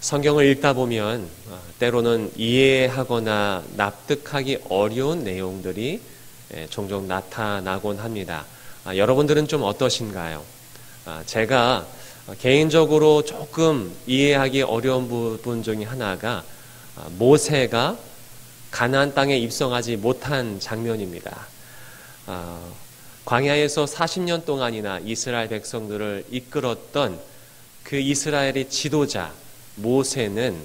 성경을 읽다 보면 때로는 이해하거나 납득하기 어려운 내용들이 종종 나타나곤 합니다. 여러분들은 좀 어떠신가요? 제가 개인적으로 조금 이해하기 어려운 부분 중에 하나가 모세가 가나안 땅에 입성하지 못한 장면입니다. 광야에서 40년 동안이나 이스라엘 백성들을 이끌었던 그 이스라엘의 지도자 모세는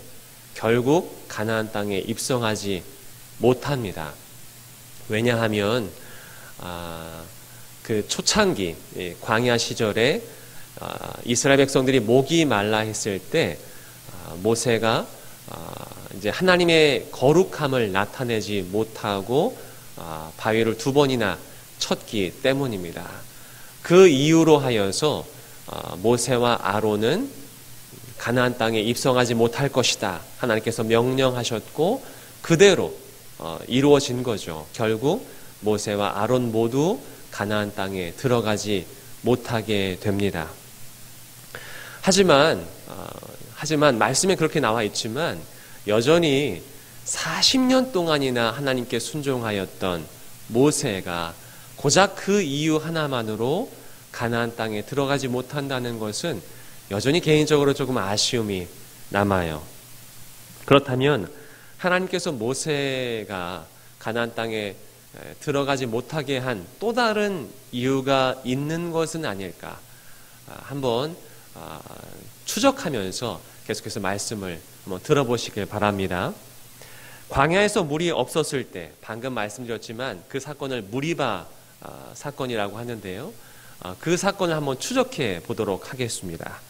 결국 가나안 땅에 입성하지 못합니다. 왜냐하면 그 초창기 광야 시절에 이스라엘 백성들이 목이 말라 했을 때 모세가 이제 하나님의 거룩함을 나타내지 못하고 바위를 2번이나 쳤기 때문입니다. 그 이유로 하여서 모세와 아론은 가나안 땅에 입성하지 못할 것이다. 하나님께서 명령하셨고 그대로 이루어진 거죠. 결국 모세와 아론 모두 가나안 땅에 들어가지 못하게 됩니다. 하지만 말씀에 그렇게 나와 있지만 여전히 40년 동안이나 하나님께 순종하였던 모세가 고작 그 이유 하나만으로 가나안 땅에 들어가지 못한다는 것은 여전히 개인적으로 조금 아쉬움이 남아요. 그렇다면 하나님께서 모세가 가나안 땅에 들어가지 못하게 한 또 다른 이유가 있는 것은 아닐까? 한번 추적하면서 계속해서 말씀을 한번 들어보시길 바랍니다. 광야에서 물이 없었을 때 방금 말씀드렸지만 그 사건을 무리바 사건이라고 하는데요. 그 사건을 한번 추적해 보도록 하겠습니다.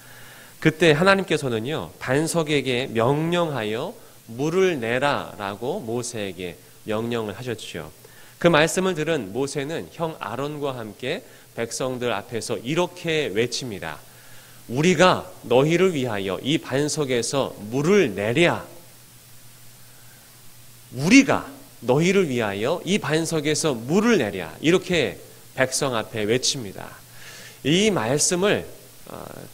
그때 하나님께서는요, 반석에게 명령하여 물을 내라라고 모세에게 명령을 하셨죠. 그 말씀을 들은 모세는 형 아론과 함께 백성들 앞에서 이렇게 외칩니다. 우리가 너희를 위하여 이 반석에서 물을 내랴. 우리가 너희를 위하여 이 반석에서 물을 내랴. 이렇게 백성 앞에 외칩니다. 이 말씀을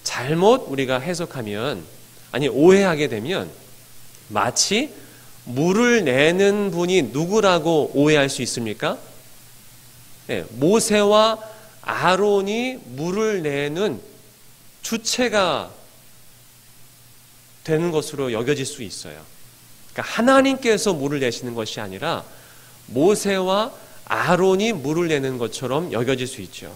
잘못 우리가 해석하면, 아니 오해하게 되면 마치 물을 내는 분이 누구라고 오해할 수 있습니까? 네, 모세와 아론이 물을 내는 주체가 되는 것으로 여겨질 수 있어요. 그러니까 하나님께서 물을 내시는 것이 아니라 모세와 아론이 물을 내는 것처럼 여겨질 수 있죠.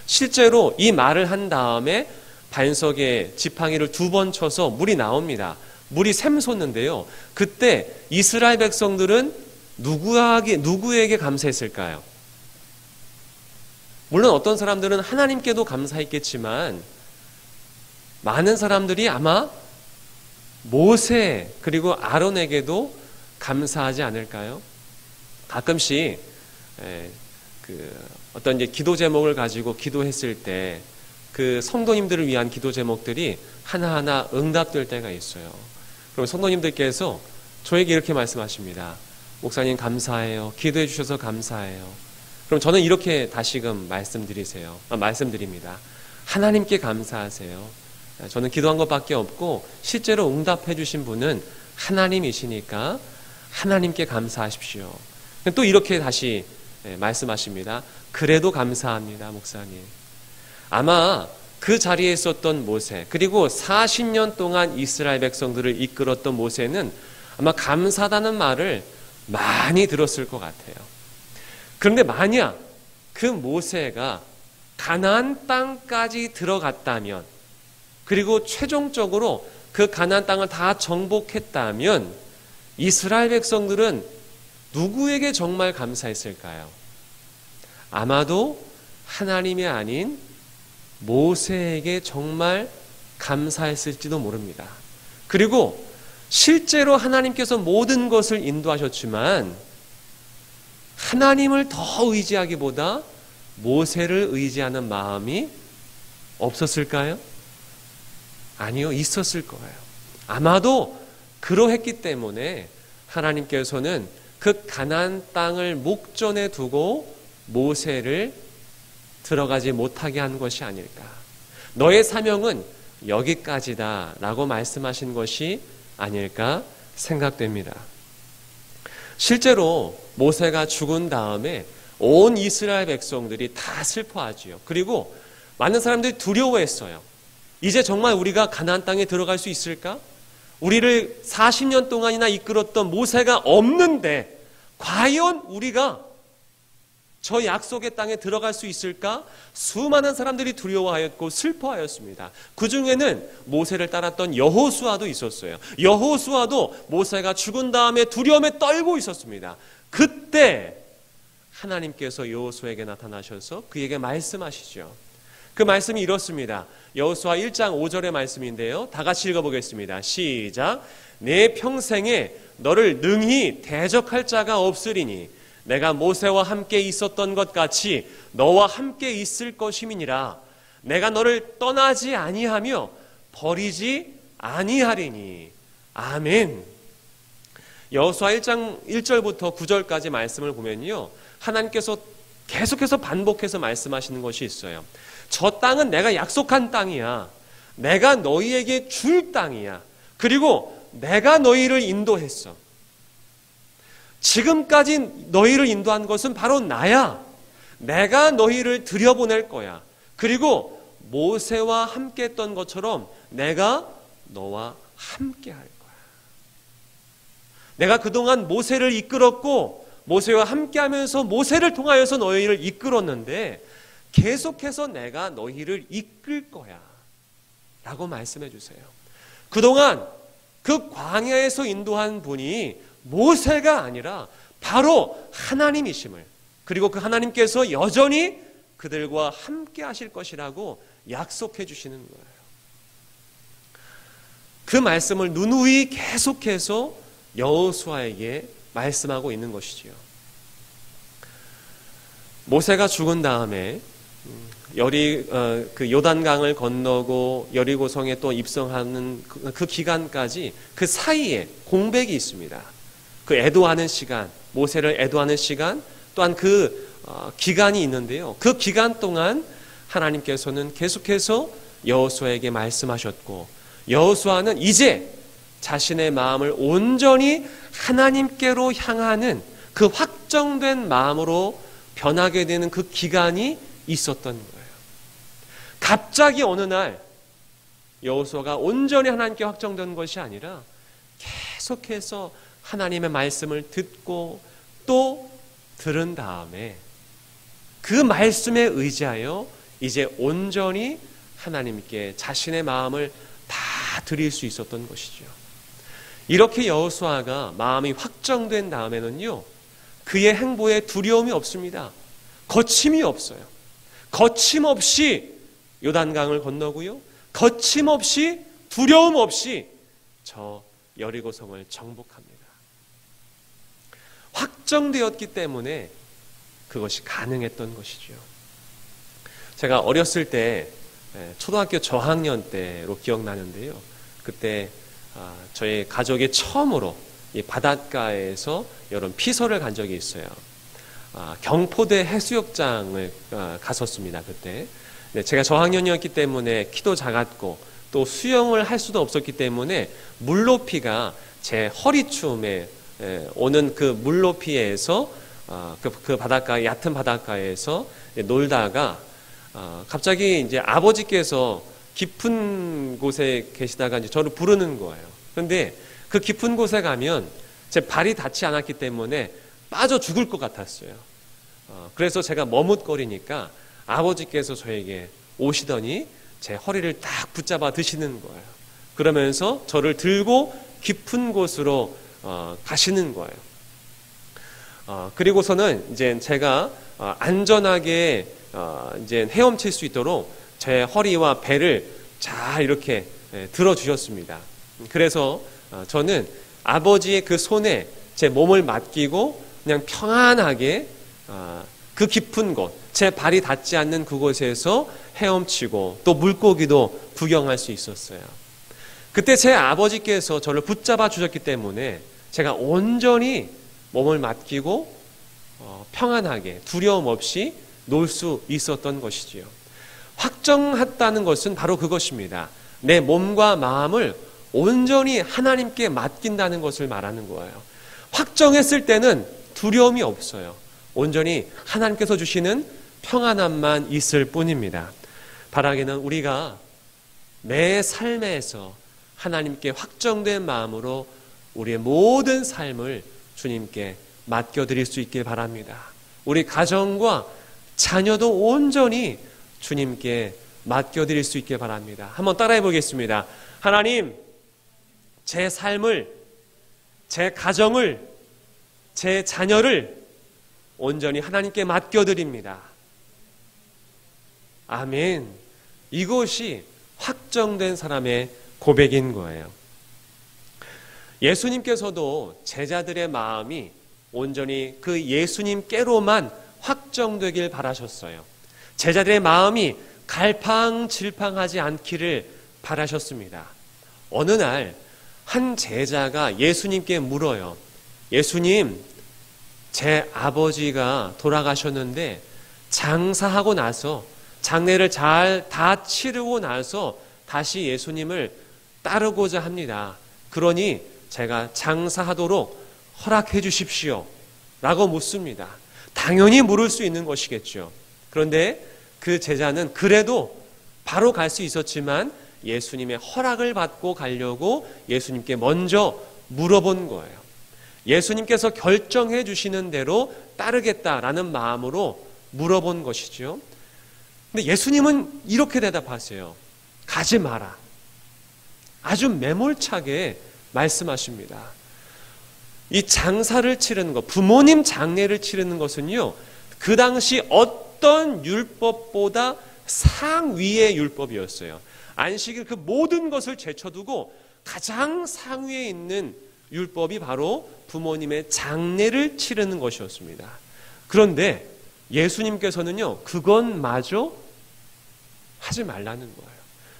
실제로 이 말을 한 다음에 반석에 지팡이를 2번 쳐서 물이 나옵니다. 물이 샘솟는데요. 그때 이스라엘 백성들은 누구에게 감사했을까요? 물론 어떤 사람들은 하나님께도 감사했겠지만 많은 사람들이 아마 모세 그리고 아론에게도 감사하지 않을까요? 가끔씩 어떤 이제 기도 제목을 가지고 기도했을 때 그 성도님들을 위한 기도 제목들이 하나하나 응답될 때가 있어요. 그럼 성도님들께서 저에게 이렇게 말씀하십니다. 목사님 감사해요. 기도해 주셔서 감사해요. 그럼 저는 이렇게 다시금 말씀드립니다. 하나님께 감사하세요. 저는 기도한 것밖에 없고 실제로 응답해 주신 분은 하나님이시니까 하나님께 감사하십시오. 또 이렇게 다시 말씀하십니다. 그래도 감사합니다, 목사님. 아마 그 자리에 있었던 모세, 그리고 40년 동안 이스라엘 백성들을 이끌었던 모세는 아마 감사하다는 말을 많이 들었을 것 같아요. 그런데 만약 그 모세가 가나안 땅까지 들어갔다면, 그리고 최종적으로 그 가나안 땅을 다 정복했다면 이스라엘 백성들은 누구에게 정말 감사했을까요? 아마도 하나님이 아닌 모세에게 정말 감사했을지도 모릅니다. 그리고 실제로 하나님께서 모든 것을 인도하셨지만 하나님을 더 의지하기보다 모세를 의지하는 마음이 없었을까요? 아니요, 있었을 거예요. 아마도 그러했기 때문에 하나님께서는 그 가나안 땅을 목전에 두고 모세를 들어가지 못하게 한 것이 아닐까. 너의 사명은 여기까지다 라고 말씀하신 것이 아닐까 생각됩니다. 실제로 모세가 죽은 다음에 온 이스라엘 백성들이 다 슬퍼하지요. 그리고 많은 사람들이 두려워했어요. 이제 정말 우리가 가나안 땅에 들어갈 수 있을까? 우리를 40년 동안이나 이끌었던 모세가 없는데 과연 우리가 저 약속의 땅에 들어갈 수 있을까? 수많은 사람들이 두려워하였고 슬퍼하였습니다. 그 중에는 모세를 따랐던 여호수아도 있었어요. 여호수아도 모세가 죽은 다음에 두려움에 떨고 있었습니다. 그때 하나님께서 여호수아에게 나타나셔서 그에게 말씀하시죠. 그 말씀이 이렇습니다. 여호수아 1장 5절의 말씀인데요. 다 같이 읽어보겠습니다. 시작. 내 평생에 너를 능히 대적할 자가 없으리니 내가 모세와 함께 있었던 것 같이 너와 함께 있을 것임이니라. 내가 너를 떠나지 아니하며 버리지 아니하리니. 아멘. 여호수아 1장 1절부터 9절까지 말씀을 보면요, 하나님께서 계속해서 반복해서 말씀하시는 것이 있어요. 저 땅은 내가 약속한 땅이야. 내가 너희에게 줄 땅이야. 그리고 내가 너희를 인도했어. 지금까지 너희를 인도한 것은 바로 나야. 내가 너희를 들여보낼 거야. 그리고 모세와 함께 했던 것처럼 내가 너와 함께 할 거야. 내가 그동안 모세를 이끌었고 모세와 함께 하면서 모세를 통하여서 너희를 이끌었는데 계속해서 내가 너희를 이끌 거야 라고 말씀해 주세요. 그동안 그 광야에서 인도한 분이 모세가 아니라 바로 하나님이심을, 그리고 그 하나님께서 여전히 그들과 함께 하실 것이라고 약속해 주시는 거예요. 그 말씀을 누누이 계속해서 여호수아에게 말씀하고 있는 것이지요. 모세가 죽은 다음에 그 요단강을 건너고 여리고성에 또 입성하는 그 기간까지 그 사이에 공백이 있습니다. 그 애도하는 시간, 모세를 애도하는 시간, 또한 그 기간이 있는데요. 그 기간 동안 하나님께서는 계속해서 여호수아에게 말씀하셨고, 여호수아는 이제 자신의 마음을 온전히 하나님께로 향하는 그 확정된 마음으로 변하게 되는 그 기간이 있었던 거예요. 갑자기 어느 날 여호수아가 온전히 하나님께 확정된 것이 아니라 계속해서 하나님의 말씀을 듣고 또 들은 다음에 그 말씀에 의지하여 이제 온전히 하나님께 자신의 마음을 다 드릴 수 있었던 것이죠. 이렇게 여호수아가 마음이 확정된 다음에는요, 그의 행보에 두려움이 없습니다. 거침이 없어요. 거침없이 요단강을 건너고요, 거침없이 두려움 없이 저 여리고성을 정복합니다. 확정되었기 때문에 그것이 가능했던 것이죠. 제가 어렸을 때 초등학교 저학년 때로 기억나는데요. 그때 저희 가족이 처음으로 이 바닷가에서 여름 피서를 간 적이 있어요. 경포대 해수욕장을 갔었습니다. 그때. 제가 저학년이었기 때문에 키도 작았고 또 수영을 할 수도 없었기 때문에 물높이가 제 허리춤에 오는 그 물높이에서 그 바닷가, 얕은 바닷가에서 놀다가 갑자기 이제 아버지께서 깊은 곳에 계시다가 이제 저를 부르는 거예요. 그런데 그 깊은 곳에 가면 제 발이 닿지 않았기 때문에 빠져 죽을 것 같았어요. 그래서 제가 머뭇거리니까 아버지께서 저에게 오시더니 제 허리를 딱 붙잡아 드시는 거예요. 그러면서 저를 들고 깊은 곳으로 가시는 거예요. 그리고서는 이제 제가 안전하게 이제 헤엄칠 수 있도록 제 허리와 배를 잘 이렇게 들어주셨습니다. 그래서 저는 아버지의 그 손에 제 몸을 맡기고 그냥 평안하게 그 깊은 곳, 제 발이 닿지 않는 그곳에서 헤엄치고 또 물고기도 구경할 수 있었어요. 그때 제 아버지께서 저를 붙잡아 주셨기 때문에 제가 온전히 몸을 맡기고 평안하게 두려움 없이 놀 수 있었던 것이지요. 확정했다는 것은 바로 그것입니다. 내 몸과 마음을 온전히 하나님께 맡긴다는 것을 말하는 거예요. 확정했을 때는 두려움이 없어요. 온전히 하나님께서 주시는 평안함만 있을 뿐입니다. 바라기는 우리가 매 삶에서 하나님께 확정된 마음으로 우리의 모든 삶을 주님께 맡겨드릴 수 있길 바랍니다. 우리 가정과 자녀도 온전히 주님께 맡겨드릴 수 있길 바랍니다. 한번 따라해 보겠습니다. 하나님, 제 삶을, 제 가정을, 제 자녀를 온전히 하나님께 맡겨드립니다. 아멘. 이것이 확정된 사람의 고백인 거예요. 예수님께서도 제자들의 마음이 온전히 그 예수님께로만 확정되길 바라셨어요. 제자들의 마음이 갈팡질팡하지 않기를 바라셨습니다. 어느 날 한 제자가 예수님께 물어요. 예수님, 제 아버지가 돌아가셨는데 장사하고 나서 장례를 잘 다 치르고 나서 다시 예수님을 따르고자 합니다. 그러니 제가 장사하도록 허락해 주십시오. 라고 묻습니다. 당연히 물을 수 있는 것이겠죠. 그런데 그 제자는 그래도 바로 갈 수 있었지만 예수님의 허락을 받고 가려고 예수님께 먼저 물어본 거예요. 예수님께서 결정해 주시는 대로 따르겠다라는 마음으로 물어본 것이죠. 근데 예수님은 이렇게 대답하세요. 가지 마라. 아주 매몰차게 말씀하십니다. 이 장사를 치르는 것, 부모님 장례를 치르는 것은요, 그 당시 어떤 율법보다 상위의 율법이었어요. 안식일 그 모든 것을 제쳐두고 가장 상위에 있는 율법이 바로 부모님의 장례를 치르는 것이었습니다. 그런데 예수님께서는요, 그것마저 하지 말라는 거예요.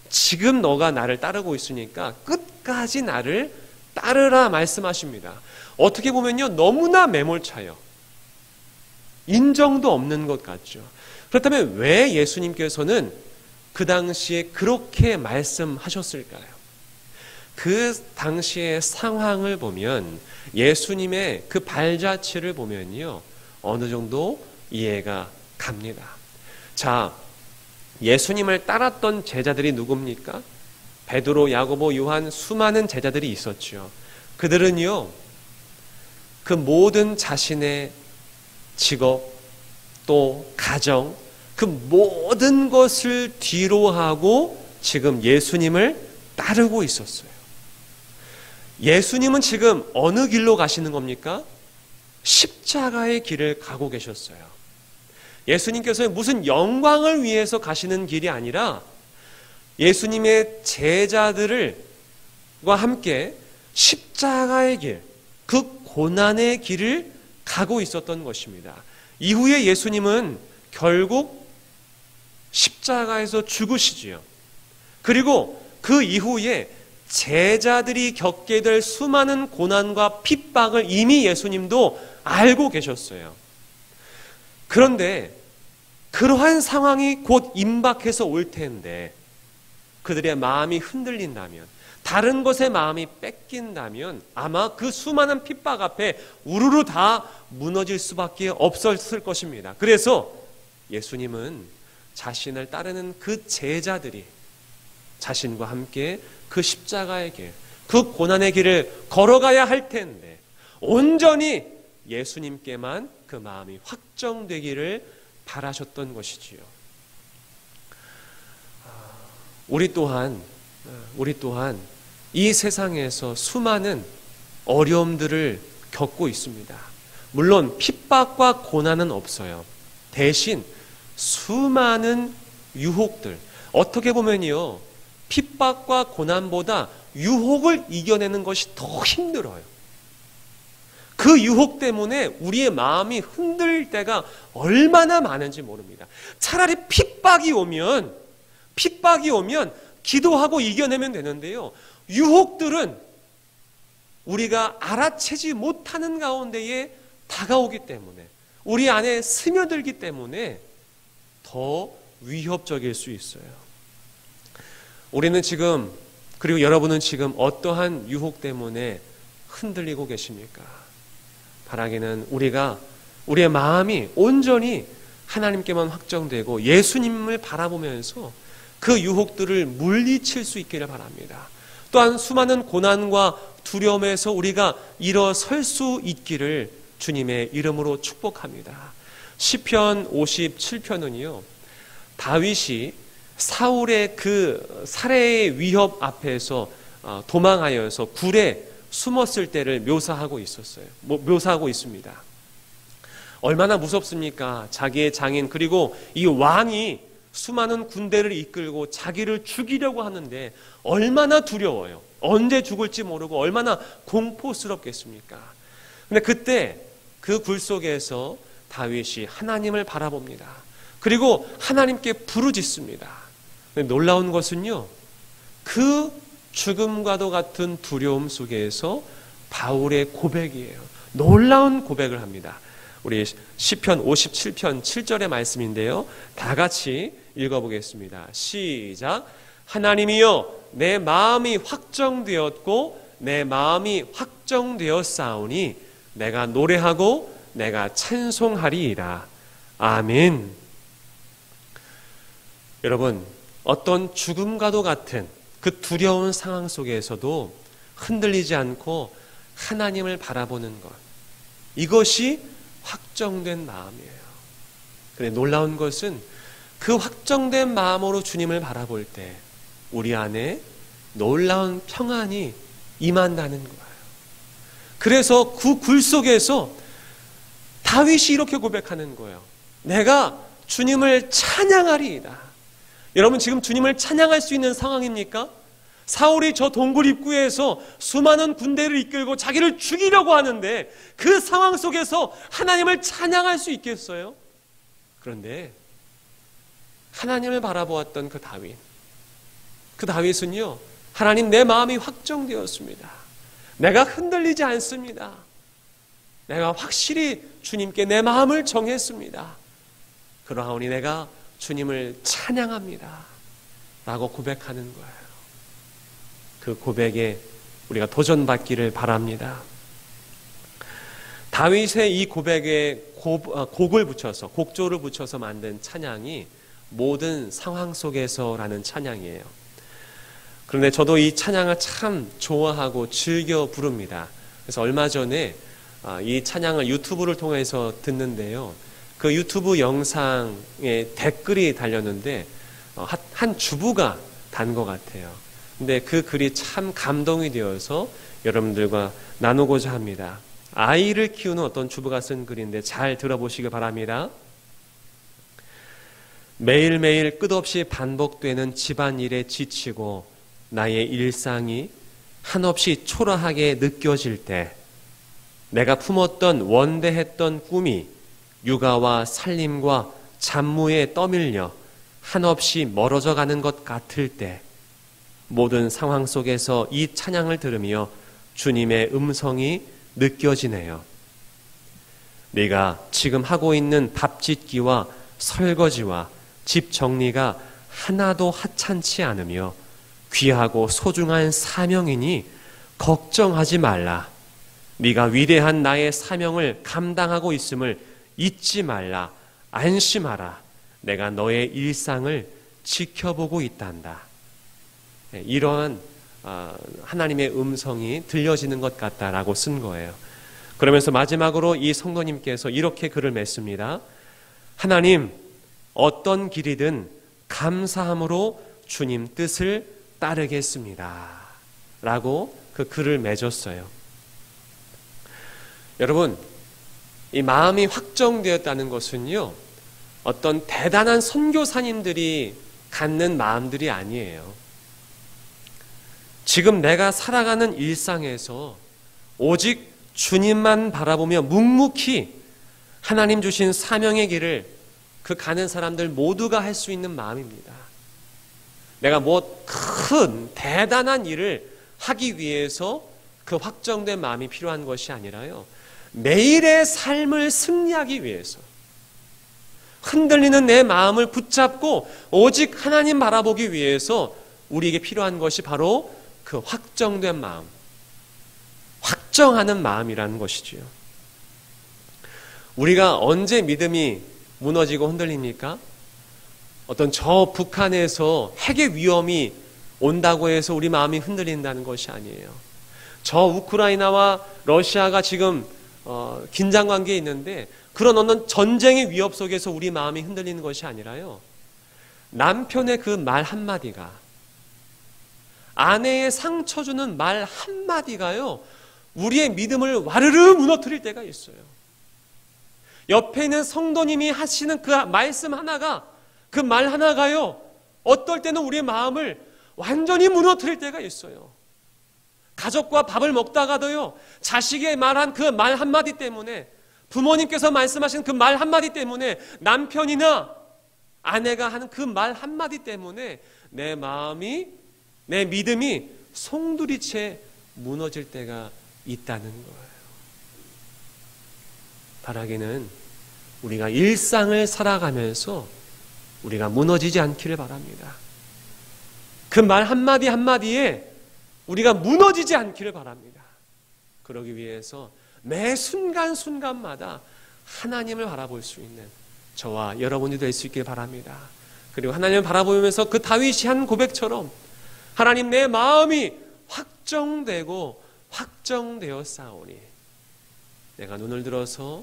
지금 너가 나를 따르고 있으니까 끝까지 나를 따르라 말씀하십니다. 어떻게 보면요, 너무나 매몰차요. 인정도 없는 것 같죠. 그렇다면 왜 예수님께서는 그 당시에 그렇게 말씀하셨을까요? 그 당시의 상황을 보면, 예수님의 그 발자취를 보면요, 어느 정도 이해가 갑니다. 자, 예수님을 따랐던 제자들이 누굽니까? 베드로, 야고보, 요한, 수많은 제자들이 있었죠. 그들은요, 그 모든 자신의 직업, 또 가정, 그 모든 것을 뒤로 하고 지금 예수님을 따르고 있었어요. 예수님은 지금 어느 길로 가시는 겁니까? 십자가의 길을 가고 계셨어요. 예수님께서는 무슨 영광을 위해서 가시는 길이 아니라 예수님의 제자들과 함께 십자가의 길, 그 고난의 길을 가고 있었던 것입니다. 이후에 예수님은 결국 십자가에서 죽으시지요. 그리고 그 이후에 제자들이 겪게 될 수많은 고난과 핍박을 이미 예수님도 알고 계셨어요. 그런데 그러한 상황이 곧 임박해서 올 텐데 그들의 마음이 흔들린다면, 다른 것에 마음이 뺏긴다면 아마 그 수많은 핍박 앞에 우르르 다 무너질 수밖에 없었을 것입니다. 그래서 예수님은 자신을 따르는 그 제자들이 자신과 함께 그 십자가의 길, 그 고난의 길을 걸어가야 할 텐데 온전히 예수님께만 그 마음이 확정되기를 바라셨던 것이지요. 우리 또한 이 세상에서 수많은 어려움들을 겪고 있습니다. 물론 핍박과 고난은 없어요. 대신 수많은 유혹들, 어떻게 보면요, 핍박과 고난보다 유혹을 이겨내는 것이 더 힘들어요. 그 유혹 때문에 우리의 마음이 흔들릴 때가 얼마나 많은지 모릅니다. 차라리 핍박이 오면 기도하고 이겨내면 되는데요, 유혹들은 우리가 알아채지 못하는 가운데에 다가오기 때문에, 우리 안에 스며들기 때문에 더 위협적일 수 있어요. 우리는 지금 그리고 여러분은 지금 어떠한 유혹 때문에 흔들리고 계십니까? 바라기는 우리의 마음이 온전히 하나님께만 확정되고 예수님을 바라보면서 그 유혹들을 물리칠 수 있기를 바랍니다. 또한 수많은 고난과 두려움에서 우리가 일어설 수 있기를 주님의 이름으로 축복합니다. 시편 57편은요, 다윗이 사울의 그 살해의 위협 앞에서 도망하여서 굴에 숨었을 때를 묘사하고 있습니다. 얼마나 무섭습니까? 자기의 장인 그리고 이 왕이 수많은 군대를 이끌고 자기를 죽이려고 하는데 얼마나 두려워요. 언제 죽을지 모르고 얼마나 공포스럽겠습니까? 근데 그때 그 굴 속에서 다윗이 하나님을 바라봅니다. 그리고 하나님께 부르짖습니다. 근데 놀라운 것은요, 그 죽음과도 같은 두려움 속에서 바울의 고백이에요. 놀라운 고백을 합니다. 우리 시편 57편 7절의 말씀인데요, 다 같이 읽어보겠습니다. 시작. 하나님이여, 내 마음이 확정되었고 내 마음이 확정되었사오니 내가 노래하고 내가 찬송하리이다. 아멘. 여러분, 어떤 죽음과도 같은 그 두려운 상황 속에서도 흔들리지 않고 하나님을 바라보는 것, 이것이 확정된 마음이에요. 그런데 놀라운 것은 그 확정된 마음으로 주님을 바라볼 때 우리 안에 놀라운 평안이 임한다는 거예요. 그래서 그 굴 속에서 다윗이 이렇게 고백하는 거예요. 내가 주님을 찬양하리이다. 여러분, 지금 주님을 찬양할 수 있는 상황입니까? 사울이 저 동굴 입구에서 수많은 군대를 이끌고 자기를 죽이려고 하는데 그 상황 속에서 하나님을 찬양할 수 있겠어요? 그런데 하나님을 바라보았던 그 다윗은요, 하나님, 내 마음이 확정되었습니다. 내가 흔들리지 않습니다. 내가 확실히 주님께 내 마음을 정했습니다. 그러하오니 내가 주님을 찬양합니다. 라고 고백하는 거예요. 그 고백에 우리가 도전받기를 바랍니다. 다윗의 이 고백에 곡조를 붙여서 만든 찬양이 모든 상황 속에서라는 찬양이에요. 그런데 저도 이 찬양을 참 좋아하고 즐겨 부릅니다. 그래서 얼마 전에 이 찬양을 유튜브를 통해서 듣는데요, 그 유튜브 영상에 댓글이 달렸는데 한 주부가 단 것 같아요. 근데 그 글이 참 감동이 되어서 여러분들과 나누고자 합니다. 아이를 키우는 어떤 주부가 쓴 글인데 잘 들어보시기 바랍니다. 매일매일 끝없이 반복되는 집안일에 지치고 나의 일상이 한없이 초라하게 느껴질 때, 내가 품었던 원대했던 꿈이 육아와 살림과 잡무에 떠밀려 한없이 멀어져 가는 것 같을 때, 모든 상황 속에서 이 찬양을 들으며 주님의 음성이 느껴지네요. 네가 지금 하고 있는 밥짓기와 설거지와 집 정리가 하나도 하찮지 않으며 귀하고 소중한 사명이니 걱정하지 말라. 네가 위대한 나의 사명을 감당하고 있음을 잊지 말라. 안심하라. 내가 너의 일상을 지켜보고 있단다. 이러한 하나님의 음성이 들려지는 것 같다라고 쓴 거예요. 그러면서 마지막으로 이 성도님께서 이렇게 글을 맺습니다. 하나님, 어떤 길이든 감사함으로 주님 뜻을 따르겠습니다. 라고 그 글을 맺었어요. 여러분, 이 마음이 확정되었다는 것은요, 어떤 대단한 선교사님들이 갖는 마음들이 아니에요. 지금 내가 살아가는 일상에서 오직 주님만 바라보며 묵묵히 하나님 주신 사명의 길을 그 가는 사람들 모두가 할 수 있는 마음입니다. 내가 큰 대단한 일을 하기 위해서 그 확정된 마음이 필요한 것이 아니라요, 매일의 삶을 승리하기 위해서 흔들리는 내 마음을 붙잡고 오직 하나님 바라보기 위해서 우리에게 필요한 것이 바로 그 확정된 마음, 확정하는 마음이라는 것이지요. 우리가 언제 믿음이 무너지고 흔들립니까? 어떤 저 북한에서 핵의 위험이 온다고 해서 우리 마음이 흔들린다는 것이 아니에요. 저 우크라이나와 러시아가 지금 긴장 관계에 있는데 그런 어떤 전쟁의 위협 속에서 우리 마음이 흔들리는 것이 아니라요. 남편의 그 말 한마디가, 아내의 상처 주는 말 한마디가요, 우리의 믿음을 와르르 무너뜨릴 때가 있어요. 옆에 있는 성도님이 하시는 그 말씀 하나가, 그 말 하나가요, 어떨 때는 우리의 마음을 완전히 무너뜨릴 때가 있어요. 가족과 밥을 먹다가도요, 자식의 말한 그 말 한마디 때문에, 부모님께서 말씀하신 그 말 한마디 때문에, 남편이나 아내가 하는 그 말 한마디 때문에 내 마음이, 내 믿음이 송두리째 무너질 때가 있다는 거예요. 바라기는 우리가 일상을 살아가면서 우리가 무너지지 않기를 바랍니다. 그 말 한마디 한마디에 우리가 무너지지 않기를 바랍니다. 그러기 위해서 매 순간순간마다 하나님을 바라볼 수 있는 저와 여러분이 될 수 있길 바랍니다. 그리고 하나님을 바라보면서 그 다윗이 한 고백처럼 하나님, 내 마음이 확정되고 확정되었사오니 내가 눈을 들어서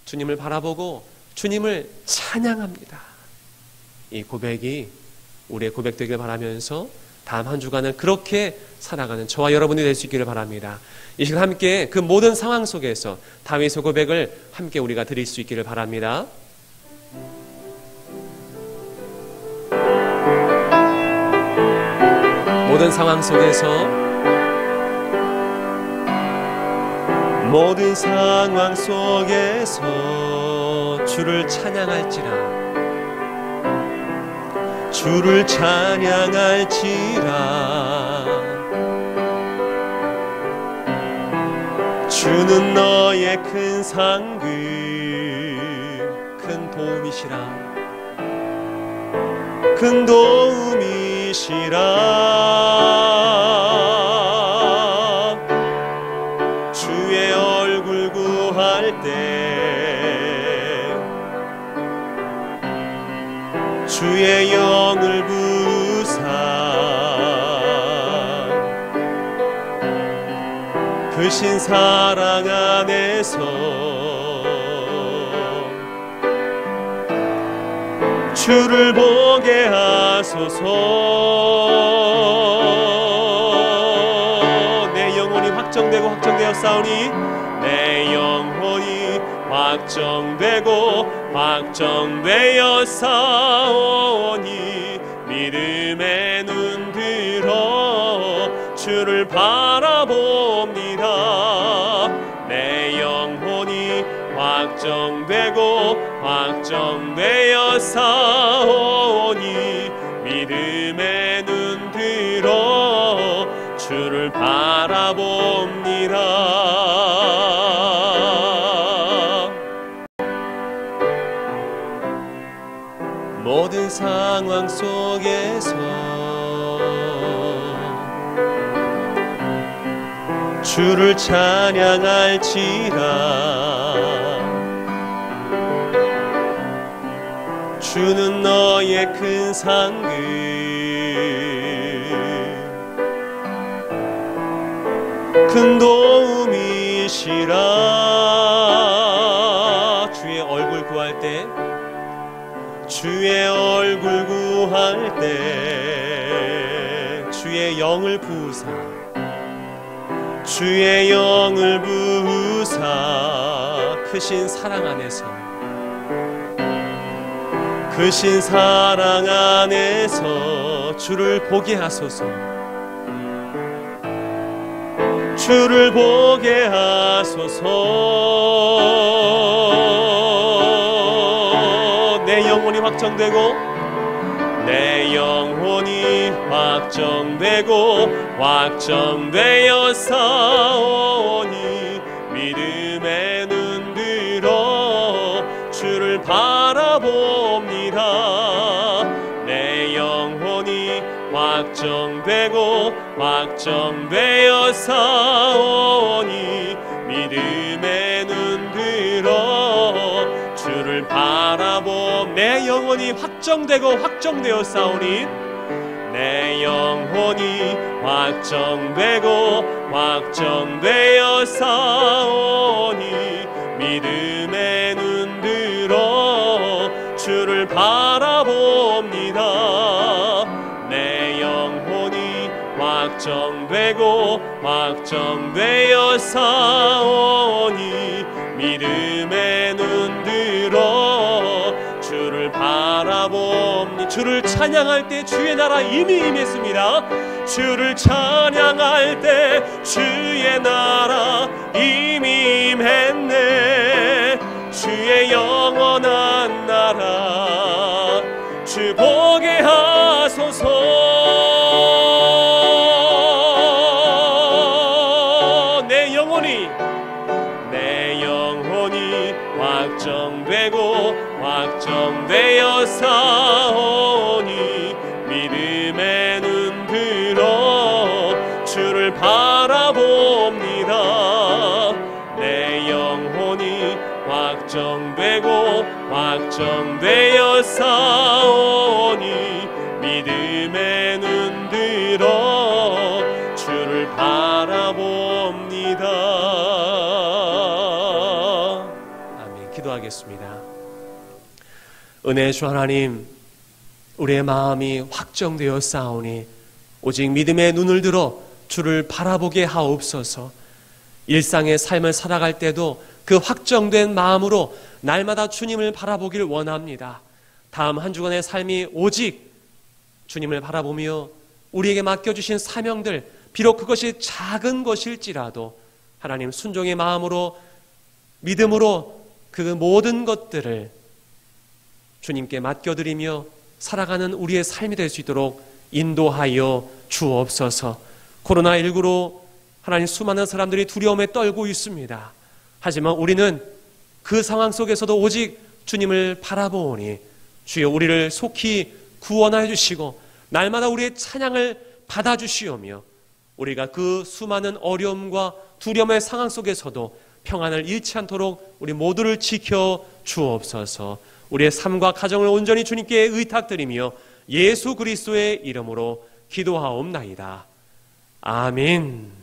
주님을 바라보고 주님을 찬양합니다. 이 고백이 우리의 고백 되길 바라면서 다음 한 주간을 그렇게 살아가는 저와 여러분이 될 수 있기를 바랍니다. 이 시간 함께 그 모든 상황 속에서 다윗의 고백을 함께 우리가 드릴 수 있기를 바랍니다. 모든 상황 속에서, 모든 상황 속에서 주를 찬양할지라, 주를 찬양할지라. 주는 너의 큰 상급, 큰 도움이시라, 큰 도움이시라. 주의 얼굴 구할 때 주의 영을 부으사 크신 사랑 안에서 주를 보게 하소서. 내 영혼이 확정되고 확정되었사오니, 내 영혼이 확정되고 확정되었사오니 믿음의 눈 들어 주를 바라봅니다. 내 영혼이 확정되고 확정되었사오니 믿음의 눈 들어 주를 바라봅니다. 모든 상황 속에서 주를 찬양할지라. 주는 너의 큰 상급, 큰 도움이시라. 주의 얼굴 구할 때, 주의 얼굴 구할 때 주의 영을 부으사, 주의 영을 부으사 크신 사랑 안에서, 크신 사랑 안에서 주를 보게 하소서. 주를 보게 하소서. 내 영혼이 확정되고, 내 영혼이 확정되고 확정되었사오니 믿음의 눈 들어 주를 바라봅니다. 내 영혼이 확정되고 확정되고 확정되어 사오니 믿음의 눈 들어 주를 바라보 내 영혼이 확정되고 확정되어 사오니 내 영혼이 확정되고 확정되어 사오니 믿음의 눈 들어 주를 바라봅니다. 내 영혼이 확정되고 확정되어 사오니 믿음의 눈 들어 주를 바라봅니다. 주를 찬양할 때 주의 나라 이미 임했습니다. 주를 찬양할 때 주의 나라 이미 임했네. 주의 영원한 나라 주 보게 하소서. 내 영혼이 확정되고 확정되어 사오니 믿음의 눈 들어 주를 바라봅니다. 내 영혼이 확정되고 확정되어 사오니 믿음의 눈 들어 주를 바라봅니다. 기도하겠습니다. 은혜의 주 하나님, 우리의 마음이 확정되어 싸우니 오직 믿음의 눈을 들어 주를 바라보게 하옵소서. 일상의 삶을 살아갈 때도 그 확정된 마음으로 날마다 주님을 바라보길 원합니다. 다음 한 주간의 삶이 오직 주님을 바라보며 우리에게 맡겨주신 사명들, 비록 그것이 작은 것일지라도 하나님 순종의 마음으로 믿음으로 그 모든 것들을 주님께 맡겨드리며 살아가는 우리의 삶이 될 수 있도록 인도하여 주옵소서. 코로나19로 하나님 수많은 사람들이 두려움에 떨고 있습니다. 하지만 우리는 그 상황 속에서도 오직 주님을 바라보오니 주여 우리를 속히 구원하여 주시고 날마다 우리의 찬양을 받아주시오며 우리가 그 수많은 어려움과 두려움의 상황 속에서도 평안을 잃지 않도록 우리 모두를 지켜 주옵소서. 우리의 삶과 가정을 온전히 주님께 의탁드리며 예수 그리스도의 이름으로 기도하옵나이다. 아멘.